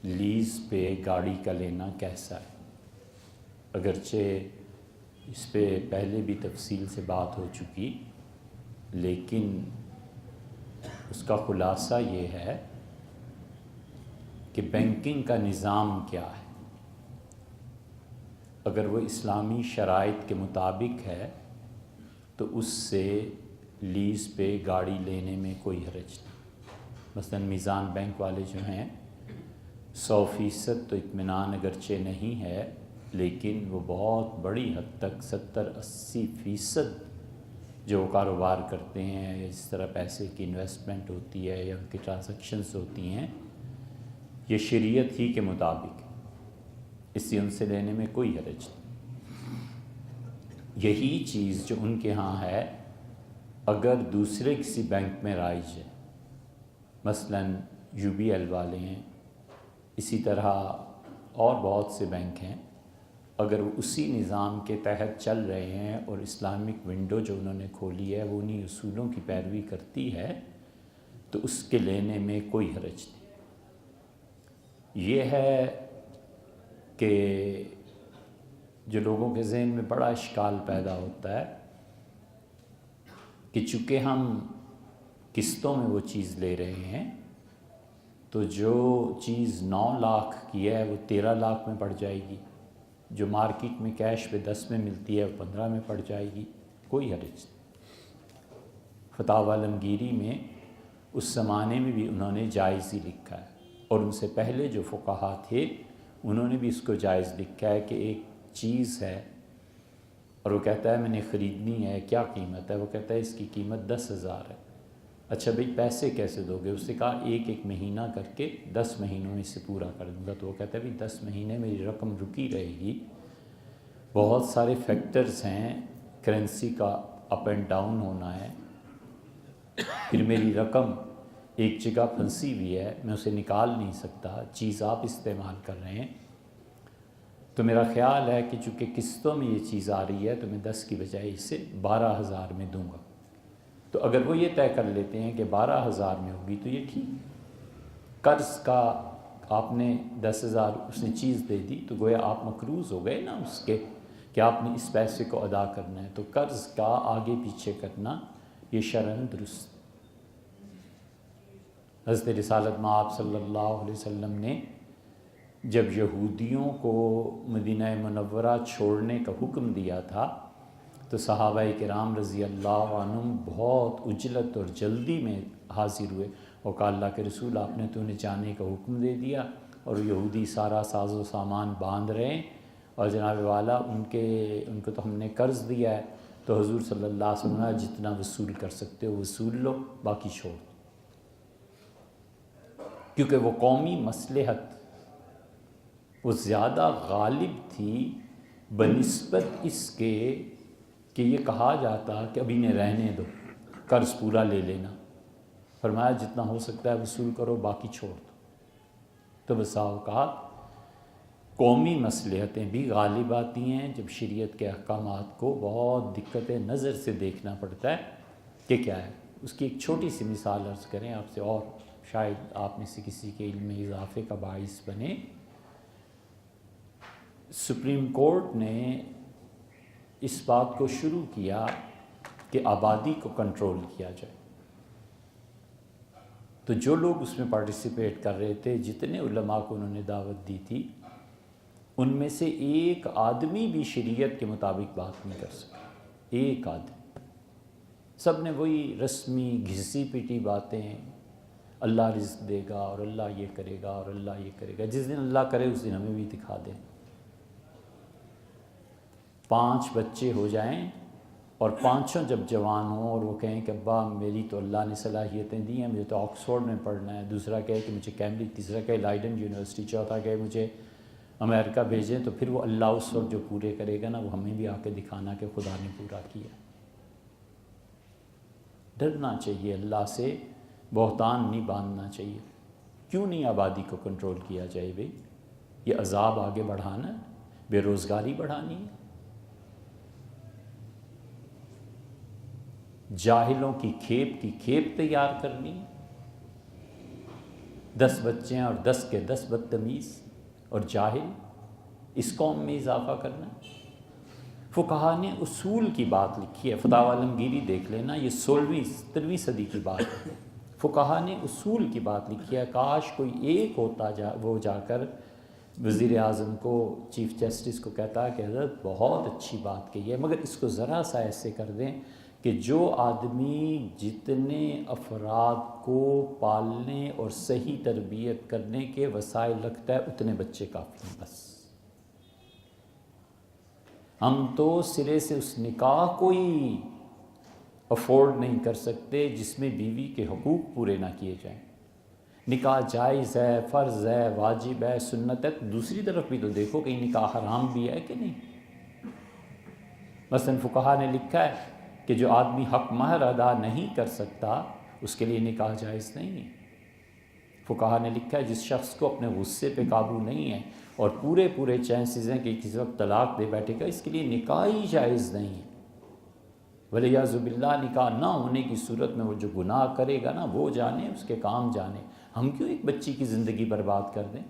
Lease پہ گاڑی کا لینا کیسا ہے؟ اگرچہ اس پہ پہلے بھی تفصیل سے بات ہو چکی، لیکن اس کا خلاصہ یہ ہے کہ بینکنگ کا نظام کیا ہے۔ اگر وہ اسلامی شرائط کے مطابق ہے تو اس سے لیز پہ گاڑی لینے میں کوئی حرج نہیں۔ مثلا میزان بینک والے جو ہیں 100% تو اطمینان اگرچہ نہیں ہے، لیکن وہ بہت بڑی حد تک 70-80% جو کاروبار کرتے ہیں یا جس طرح پیسے کی انویسٹمنٹ ہوتی ہے یا ان کی ٹرانزیکشنز ہوتی ہیں، یہ شریعت ہی کے مطابق ہے، اس لیے ان سے لینے میں کوئی حرج نہیں۔ یہی چیز جو ان کے ہاں ہے اگر دوسرے کسی بینک میں رائج ہے، مثلا UBL والے ہیں، اسی طرح اور بہت سے بینک ہیں، اگر وہ اسی نظام کے تحت چل رہے ہیں اور اسلامک ونڈو جو انہوں نے کھولی ہے وہ انہی اصولوں کی پیروی کرتی ہے تو اس کے لینے میں کوئی حرج نہیں۔ یہ ہے کہ جو لوگوں کے ذہن میں بڑا اشکال پیدا ہوتا ہے کہ چونکہ ہم قسطوں میں وہ چیز لے رہے ہیں تو جو چیز 9 لاکھ کی ہے وہ 13 لاکھ میں پڑ جائے گی، جو مارکیٹ میں کیش پہ 10 میں ملتی ہے وہ 15 میں پڑ جائے گی، کوئی حرج نہیں۔ فتاوی عالمگیری میں اس زمانے میں بھی انہوں نے جائز ہی لکھا ہے، اور ان سے پہلے جو فقہا تھے انہوں نے بھی اس کو جائز لکھا ہے کہ ایک چیز ہے اور وہ کہتا ہے میں نے خریدنی ہے، کیا قیمت ہے؟ وہ کہتا ہے اس کی قیمت 10,000 ہے۔ اچھا بھئی پیسے کیسے دو گے؟ اس نے کہا ایک مہینہ کر کے 10 مہینوں میں اسے پورا کر دوں گا۔ تو وہ کہتا ہے بھئی 10 مہینے میری رقم رکی رہے گی، بہت سارے فیکٹرز ہیں، کرنسی کا اپ اینڈ ڈاؤن ہونا ہے، پھر میری رقم ایک جگہ پھنسی ہوئی ہے، میں اسے نکال نہیں سکتا، چیز آپ استعمال کر رہے ہیں، تو میرا خیال ہے کہ چونکہ قسطوں میں یہ چیز آ رہی ہے تو میں 10 کی بجائے اسے 12,000 میں دوں گا۔ تو اگر وہ یہ طے کر لیتے ہیں کہ 12,000 میں ہوگی تو یہ ٹھیک۔ قرض کا آپ نے 10,000 اس نے چیز دے دی تو گویا آپ مقروض ہو گئے نا اس کے کہ آپ نے اس پیسے کو ادا کرنا ہے، تو قرض کا آگے پیچھے کرنا یہ شرعاً درست۔ حضرت رسالت مآب صلی اللہ علیہ وسلم نے جب یہودیوں کو مدینہ منورہ چھوڑنے کا حکم دیا تھا تو صحابہ کرام رضی اللہ عنہم بہت عجلت اور جلدی میں حاضر ہوئے اور کہا اللہ کے رسول آپ نے تو انہیں جانے کا حکم دے دیا اور یہودی سارا ساز و سامان باندھ رہے ہیں، اور جناب والا ان کو تو ہم نے قرض دیا ہے، تو حضور صلی اللہ علیہ وسلم نے جتنا وصول کر سکتے ہو وصول لو، باقی چھوڑ دو، کیونکہ وہ قومی مصلحت وہ زیادہ غالب تھی بنسبت اس کے کہ یہ کہا جاتا کہ اب انہیں رہنے دو، قرض پورا لے لینا۔ فرمایا جتنا ہو سکتا ہے وصول کرو، باقی چھوڑ دو۔ تو بسا اوقات قومی مصلحتیں بھی غالب آتی ہیں جب شریعت کے احکامات کو بہت دقت نظر سے دیکھنا پڑتا ہے کہ کیا ہے۔ اس کی ایک چھوٹی سی مثال عرض کریں آپ سے، اور شاید آپ میں سے کسی کے علم میں اضافے کا باعث بنے۔ سپریم کورٹ نے اس بات کو شروع کیا کہ آبادی کو کنٹرول کیا جائے، تو جو لوگ اس میں پارٹیسپیٹ کر رہے تھے، جتنے علماء کو انہوں نے دعوت دی تھی، ان میں سے ایک آدمی بھی شریعت کے مطابق بات نہیں کر سکا، ایک آدمی۔ سب نے وہی رسمی گھسی پٹی باتیں، اللہ رزق دے گا اور اللہ یہ کرے گا اور اللہ یہ کرے گا، جس دن اللہ کرے اس دن ہمیں بھی دکھا دیں۔ 5 بچے ہو جائیں اور 5 جب جوان ہوں اور وہ کہیں کہ ابا میری تو اللہ نے صلاحیتیں دی ہیں، مجھے تو آکسفورڈ میں پڑھنا ہے، دوسرا کہے کہ مجھے کیمبرج، تیسرا کہے لائڈن یونیورسٹی، چوتھا کہے مجھے امریکہ بھیجیں، تو پھر وہ اللہ اس وقت جو پورے کرے گا نا وہ ہمیں بھی آ کے دکھانا کہ خدا نے پورا کیا۔ ڈرنا چاہیے اللہ سے، بہتان نہیں باندھنا چاہیے۔ کیوں نہیں آبادی کو کنٹرول کیا جائے بھئی؟ یہ عذاب آگے بڑھانا ہے، بے روزگاری بڑھانی ہے، جاہلوں کی کھیپ تیار کرنی ہے۔ 10 بچے ہیں اور 10 کے 10 بدتمیز اور جاہل، اس قوم میں اضافہ کرنا۔ فقہا نے اصول کی بات لکھی ہے، فتاوی عالمگیری دیکھ لینا، یہ 16ویں 17ویں صدی کی بات ہے۔ فقہا نے اصول کی بات لکھی ہے، کاش کوئی ایک ہوتا وہ جا کر وزیر اعظم کو، چیف جسٹس کو کہتا کہ حضرت بہت اچھی بات کہی ہے، مگر اس کو ذرا سا ایسے کر دیں کہ جو آدمی جتنے افراد کو پالنے اور صحیح تربیت کرنے کے وسائل رکھتا ہے اتنے بچے کافی ہیں بس۔ ہم تو سرے سے اس نکاح کو ہی افورڈ نہیں کر سکتے جس میں بیوی کے حقوق پورے نہ کیے جائیں۔ نکاح جائز ہے، فرض ہے، واجب ہے، سنت ہے، تو دوسری طرف بھی تو دیکھو کہ نکاح حرام بھی ہے کہ نہیں۔ مثلا فقہا نے لکھا ہے کہ جو آدمی حق مہر ادا نہیں کر سکتا اس کے لیے نکاح جائز نہیں ہے۔ فقہا نے لکھا ہے جس شخص کو اپنے غصے پہ قابو نہیں ہے اور پورے چانسز ہیں کہ کسی وقت طلاق دے بیٹھے گا، اس کے لیے نکاح ہی جائز نہیں ہے۔ ولیعوذ باللہ نکاح نہ ہونے کی صورت میں وہ جو گناہ کرے گا نا وہ جانے، اس کے کام جانے۔ ہم کیوں ایک بچی کی زندگی برباد کر دیں؟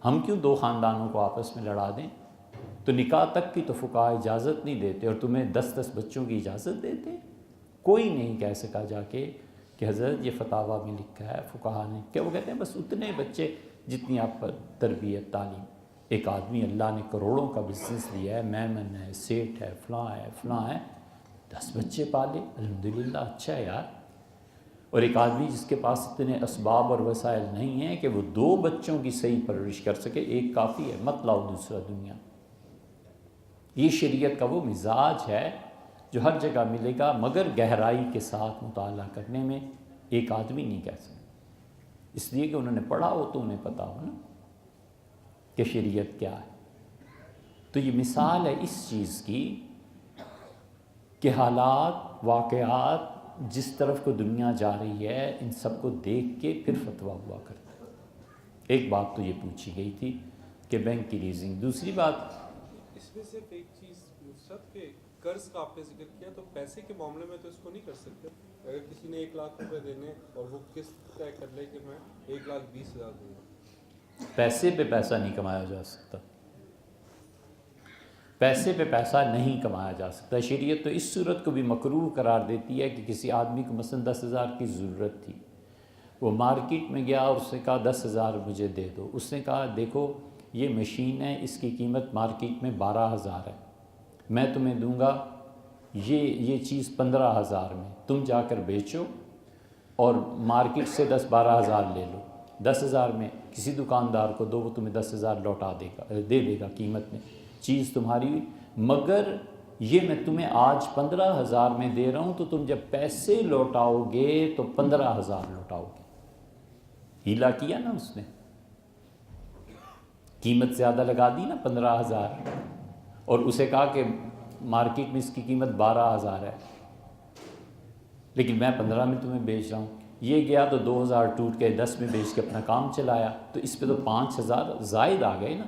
ہم کیوں 2 خاندانوں کو آپس میں لڑا دیں؟ تو نکاح تک کی تو فقہا اجازت نہیں دیتے، اور تمہیں 10 بچوں کی اجازت دیتے؟ کوئی نہیں کہہ سکا جا کے کہ حضرت یہ فتاویٰ میں لکھا ہے، فقہا نے کیا، وہ کہتے ہیں بس اتنے بچے جتنی آپ پر تربیت تعلیم۔ ایک آدمی اللہ نے کروڑوں کا بزنس دیا ہے، میمن ہے، سیٹ ہے، فلاں ہے، 10 بچے پالے، الحمدللہ اچھا ہے یار۔ اور ایک آدمی جس کے پاس اتنے اسباب اور وسائل نہیں ہیں کہ وہ 2 بچوں کی صحیح پرورش کر سکے، ایک کافی ہے، مت لاؤ دوسرا دنیا۔ یہ شریعت کا وہ مزاج ہے جو ہر جگہ ملے گا، مگر گہرائی کے ساتھ مطالعہ کرنے میں ایک آدمی نہیں کہہ سکتا، اس لیے کہ انہوں نے پڑھا ہو تو انہیں پتا ہو نا کہ شریعت کیا ہے۔ تو یہ مثال ہے اس چیز کی کہ حالات، واقعات جس طرف کو دنیا جا رہی ہے ان سب کو دیکھ کے پھر فتویٰ ہوا کرتا ہے۔ ایک بات تو یہ پوچھی گئی تھی کہ بینک کی لیزنگ۔ دوسری بات اس میں صرف ایک چیز نصرت کے قرض کا آپ نے ذکر کیا، تو پیسے کے معاملے میں تو اس کو نہیں کر سکتے؟ اگر کسی نے 1 لاکھ روپے دینے اور وہ قسط طے کر لے کہ میں 1,20,000 دوں گا، پیسے پہ پیسہ نہیں کمایا جا سکتا، پیسے پہ پیسہ نہیں کمایا جا سکتا۔ شریعت تو اس صورت کو بھی مکروہ قرار دیتی ہے کہ کسی آدمی کو مثلا 10,000 کی ضرورت تھی، وہ مارکیٹ میں گیا اور اس نے کہا 10,000 مجھے دے دو۔ اس نے کہا دیکھو یہ مشین ہے، اس کی قیمت مارکیٹ میں 12,000 ہے، میں تمہیں دوں گا یہ چیز 15,000 میں، تم جا کر بیچو اور مارکیٹ سے 10-12,000 لے لو، 10,000 میں کسی دکاندار کو دو، وہ تمہیں 10,000 لوٹا دے دے گا قیمت میں، چیز تمہاری ہوئی، مگر یہ میں تمہیں آج 15,000 میں دے رہا ہوں تو تم جب پیسے لوٹاؤ گے تو 15,000 لوٹاؤ گے۔ ہیلا کیا نا اس نے، قیمت زیادہ لگا دی نا 15,000، اور اسے کہا کہ مارکیٹ میں اس کی قیمت 12,000 ہے لیکن میں 15 میں تمہیں بیچ رہا ہوں۔ یہ گیا تو 2,000 ٹوٹ کے 10 میں بیچ کے اپنا کام چلایا، تو اس پہ تو 5,000 زائد آ گئے نا۔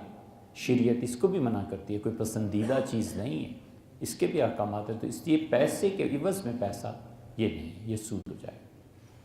شریعت اس کو بھی منع کرتی ہے، کوئی پسندیدہ چیز نہیں ہے، اس کے بھی احکامات ہیں، تو اس لیے پیسے کے عوض میں پیسہ یہ نہیں، یہ سود ہو جائے گا۔